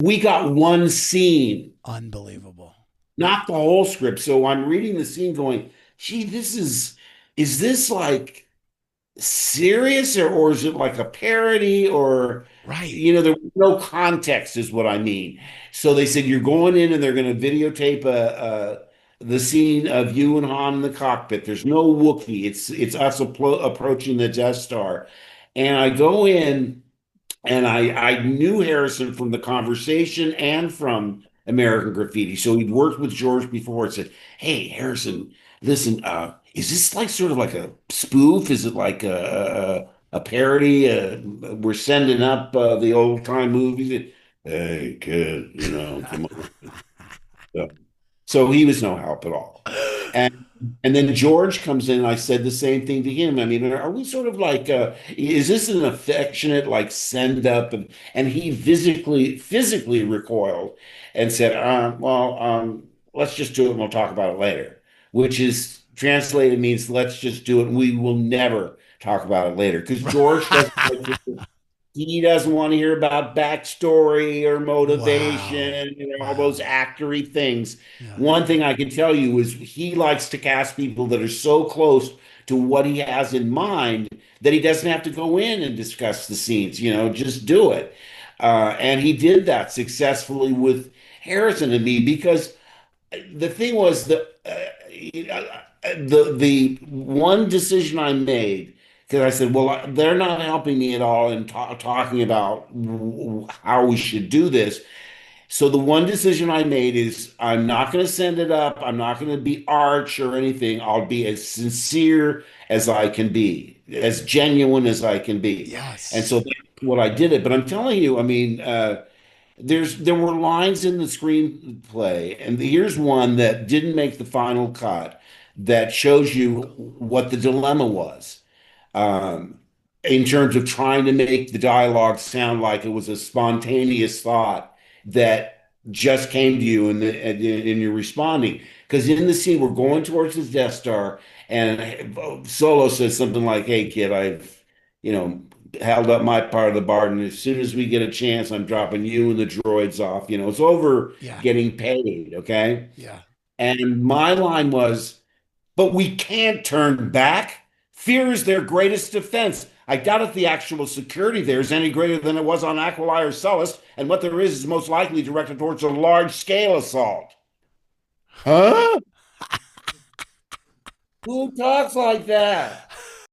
We got one scene, Unbelievable. not the whole script. So I'm reading the scene going, gee, is this like serious or is it like a parody or, Right. there was no context is what I mean. So they said, you're going in and they're going to videotape the scene of you and Han in the cockpit. There's no Wookiee. It's us approaching the Death Star. And I go in and I knew Harrison from the conversation and from American Graffiti. So he'd worked with George before and said, "Hey, Harrison, listen, is this like sort of like a spoof? Is it like a parody? We're sending up the old time movies. Hey, kid, come on." So, so he was no help at all. And and then George comes in and I said the same thing to him. I mean, are we sort of like is this an affectionate like send up and he physically recoiled and said, let's just do it and we'll talk about it later, which is translated means let's just do it and we will never talk about it later. Because George doesn't like he doesn't want to hear about backstory or Wow. motivation, all those Wow. actory things. Yeah. One thing I can tell you is he likes to cast people that are so close to what he has in mind that he doesn't have to go in and discuss the scenes, just do it. And he did that successfully with Harrison and me because the thing was the one decision I made because I said, well, they're not helping me at all in talking about how we should do this. So the one decision I made is I'm not going to send it up. I'm not going to be arch or anything. I'll be as sincere as I can be, as genuine as I can be. And so Yes. that's what I did it. But I'm telling you, I mean, there were lines in the screenplay, and here's one that didn't make the final cut that shows you what the dilemma was um, in terms of trying to make the dialogue sound like it was a spontaneous thought that just came to you and you're responding. Because in the scene, we're going towards the Death Star, and Solo says something like, "Hey, kid, I've, you know, held up my part of the bargain. As soon as we get a chance, I'm dropping you and the droids off. It's over Yeah. getting paid, okay?" Yeah. And my line was, but we can't turn back. Fear is their greatest defense. I doubt if the actual security there is any greater than it was on Aquila or Sullust, and what there is most likely directed towards a large-scale assault. Huh? Who talks like that?